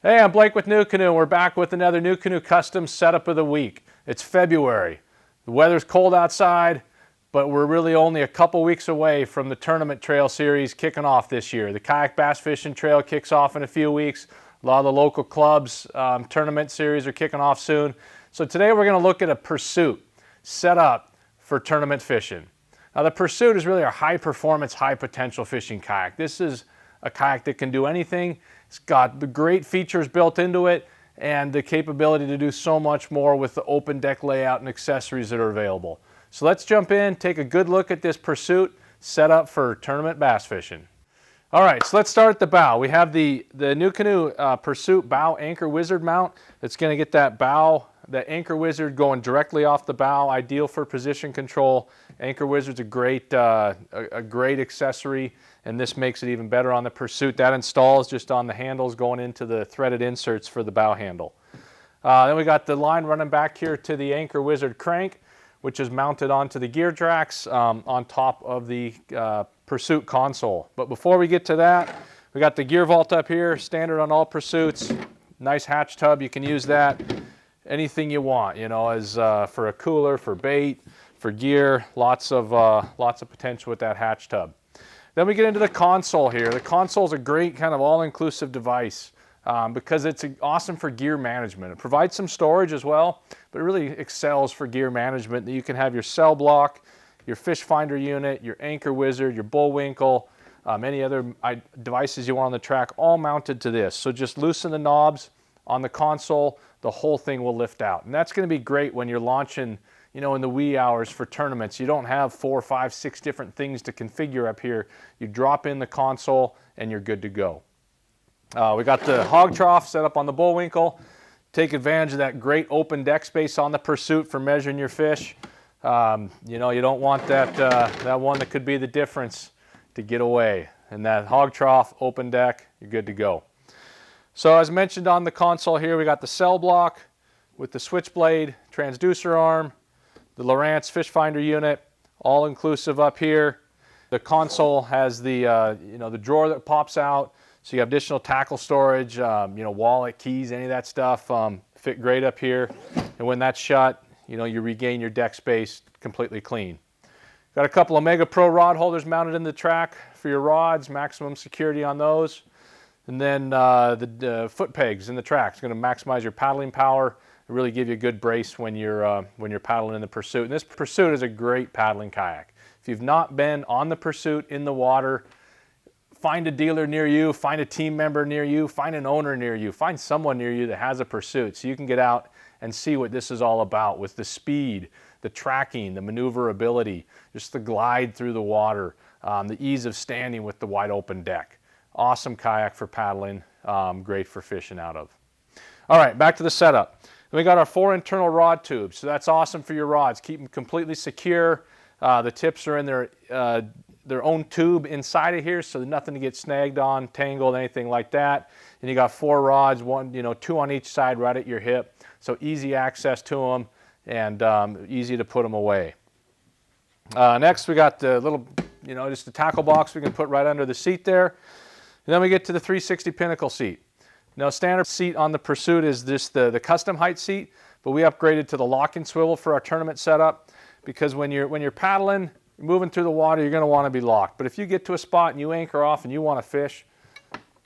Hey, I'm Blake with NuCanoe. We're back with another NuCanoe custom setup of the week. It's February. The weather's cold outside, but we're really only a couple weeks away from the tournament trail series kicking off this year. The Kayak Bass Fishing Trail kicks off in a few weeks. A lot of the local clubs tournament series are kicking off soon. So today we're going to look at a Pursuit set up for tournament fishing. Now the Pursuit is really a high performance, high potential fishing kayak. This is a kayak that can do anything. It's got the great features built into it and the capability to do so much more with the open deck layout and accessories that are available. So let's jump in, take a good look at this Pursuit set up for tournament bass fishing. All right, so let's start at the bow. We have the NuCanoe Pursuit bow anchor wizard mount that's going to get that anchor wizard going directly off the bow, ideal for position control. Anchor wizard's a great accessory, and this makes it even better on the Pursuit. That installs just on the handles going into the threaded inserts for the bow handle. Then we got the line running back here to the anchor wizard crank, which is mounted onto the gear tracks on top of the Pursuit console. But before we get to that, we got the gear vault up here, standard on all Pursuits. Nice hatch tub, you can use that anything you want, you know, as for a cooler, for bait, for gear, lots of potential with that hatch tub. Then we get into the console here. The console is a great kind of all-inclusive device because it's awesome for gear management. It provides some storage as well, but it really excels for gear management. You can have your cell block, your fish finder unit, your anchor wizard, your bullwinkle, any other devices you want on the track, all mounted to this. So just loosen the knobs on the console, the whole thing will lift out. And that's going to be great when you're launching, you know, in the wee hours for tournaments. You don't have 4, 5, 6 different things to configure up here. You drop in the console and you're good to go. We got the hog trough set up on the bullwinkle. Take advantage of that great open deck space on the Pursuit for measuring your fish. You know, you don't want that one that could be the difference to get away. And that hog trough, open deck, you're good to go. So as mentioned on the console here, we got the cell block with the switchblade, transducer arm, the Lowrance fish finder unit, all inclusive up here. The console has the you know, the drawer that pops out, so you have additional tackle storage, you know, wallet, keys, any of that stuff fit great up here. And when that's shut, you know, you regain your deck space completely clean. Got a couple of Mega Pro rod holders mounted in the track for your rods, maximum security on those. And then the foot pegs in the track. It's going to maximize your paddling power and really give you a good brace when you're paddling in the Pursuit. And this Pursuit is a great paddling kayak. If you've not been on the Pursuit in the water, find a dealer near you, find a team member near you, find an owner near you, find someone near you that has a Pursuit so you can get out and see what this is all about with the speed, the tracking, the maneuverability, just the glide through the water, the ease of standing with the wide open deck. Awesome kayak for paddling, great for fishing out of. All right, back to the setup. We got our 4 internal rod tubes, so that's awesome for your rods. Keep them completely secure. The tips are in their own tube inside of here, so there's nothing to get snagged on, tangled, anything like that. And you got 4 rods, 2 on each side right at your hip, so easy access to them and easy to put them away. Next, we got the little, just a tackle box we can put right under the seat there. And then we get to the 360 Pinnacle seat. Now, standard seat on the Pursuit is this the custom height seat, but we upgraded to the lock and swivel for our tournament setup because when you're paddling, moving through the water, you're going to want to be locked. But if you get to a spot and you anchor off and you want to fish,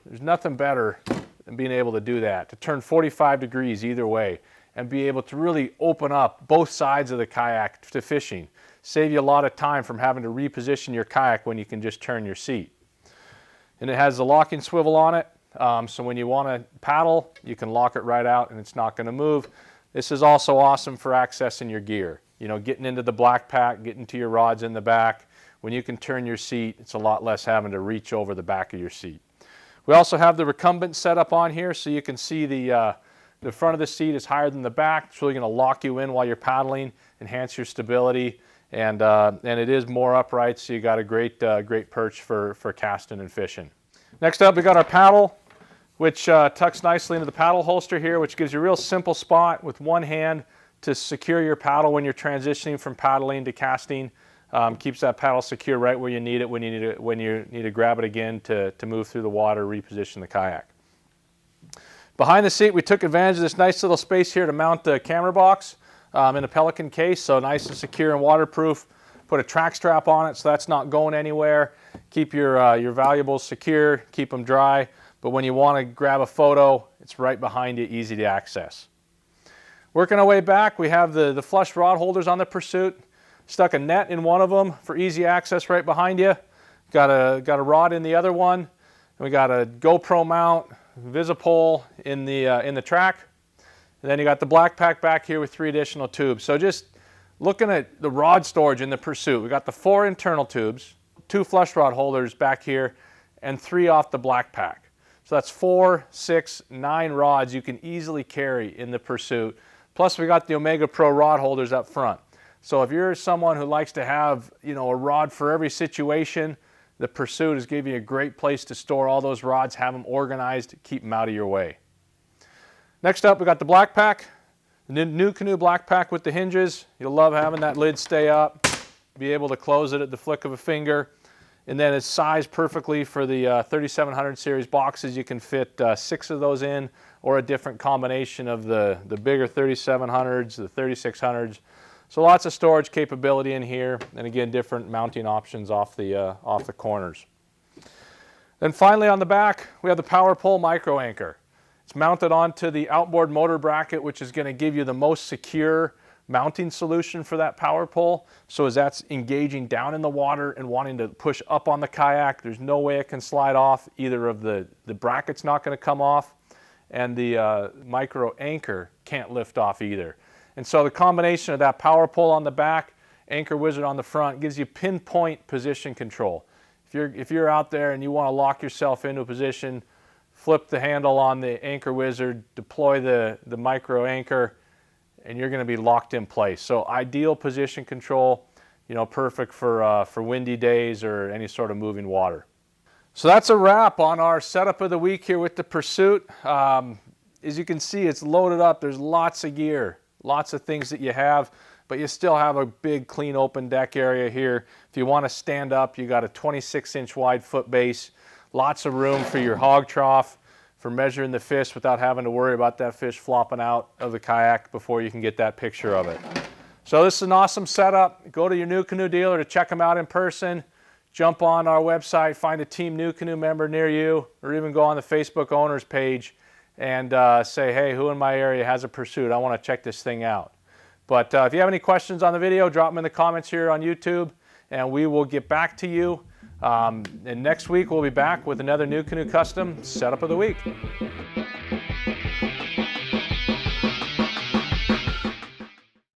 there's nothing better than being able to do that, to turn 45 degrees either way and be able to really open up both sides of the kayak to fishing. Save you a lot of time from having to reposition your kayak when you can just turn your seat. And it has the locking swivel on it, so when you want to paddle, you can lock it right out and it's not going to move. This is also awesome for accessing your gear. You know, getting into the black pack, getting to your rods in the back. When you can turn your seat, it's a lot less having to reach over the back of your seat. We also have the recumbent setup on here, so you can see the front of the seat is higher than the back. It's really going to lock you in while you're paddling, enhance your stability. And it is more upright, so you got a great perch for casting and fishing. Next up, we got our paddle, which tucks nicely into the paddle holster here, which gives you a real simple spot with one hand to secure your paddle when you're transitioning from paddling to casting. Keeps that paddle secure right where you need it when you need to grab it again to move through the water, reposition the kayak. Behind the seat, we took advantage of this nice little space here to mount the camera box in a Pelican case, so nice and secure and waterproof. Put a track strap on it so that's not going anywhere. Keep your valuables secure, keep them dry, but when you want to grab a photo, it's right behind you, easy to access. Working our way back, we have the flush rod holders on the Pursuit. Stuck a net in one of them for easy access right behind you. Got a rod in the other one. And we got a GoPro mount, Visipole in the track. And then you got the black pack back here with 3 additional tubes. So just looking at the rod storage in the Pursuit, we got the 4 internal tubes, 2 flush rod holders back here, and 3 off the black pack. So that's 4, 6, 9 rods you can easily carry in the Pursuit. Plus we got the Omega Pro rod holders up front. So if you're someone who likes to have, a rod for every situation, the Pursuit is giving you a great place to store all those rods, have them organized, keep them out of your way. Next up, we got the black pack, the NuCanoe black pack with the hinges. You'll love having that lid stay up, be able to close it at the flick of a finger. And then it's sized perfectly for the 3700 series boxes. You can fit 6 of those in, or a different combination of the bigger 3700s, the 3600s. So lots of storage capability in here, and again, different mounting options off the corners. Then finally on the back, we have the power pole micro anchor. It's mounted onto the outboard motor bracket, which is going to give you the most secure mounting solution for that power pole. So as that's engaging down in the water and wanting to push up on the kayak, there's no way it can slide off. Either of the bracket's not going to come off, and the micro anchor can't lift off either. And so the combination of that power pole on the back, anchor wizard on the front, gives you pinpoint position control. If you're out there and you want to lock yourself into a position, flip the handle on the anchor wizard, deploy the micro anchor, and you're going to be locked in place. So ideal position control, perfect for windy days or any sort of moving water. So that's a wrap on our setup of the week here with the Pursuit. As you can see, it's loaded up. There's lots of gear. Lots of things that you have, but you still have a big clean open deck area here. If you want to stand up, you got a 26-inch wide foot base, lots of room for your hog trough, for measuring the fish without having to worry about that fish flopping out of the kayak before you can get that picture of it. So this is an awesome setup. Go to your NuCanoe dealer to check them out in person. Jump on our website, find a Team NuCanoe member near you, or even go on the Facebook owners page and say, hey, who in my area has a Pursuit? I want to check this thing out. But if you have any questions on the video, drop them in the comments here on YouTube, and we will get back to you. And next week, we'll be back with another NuCanoe Custom Setup of the Week.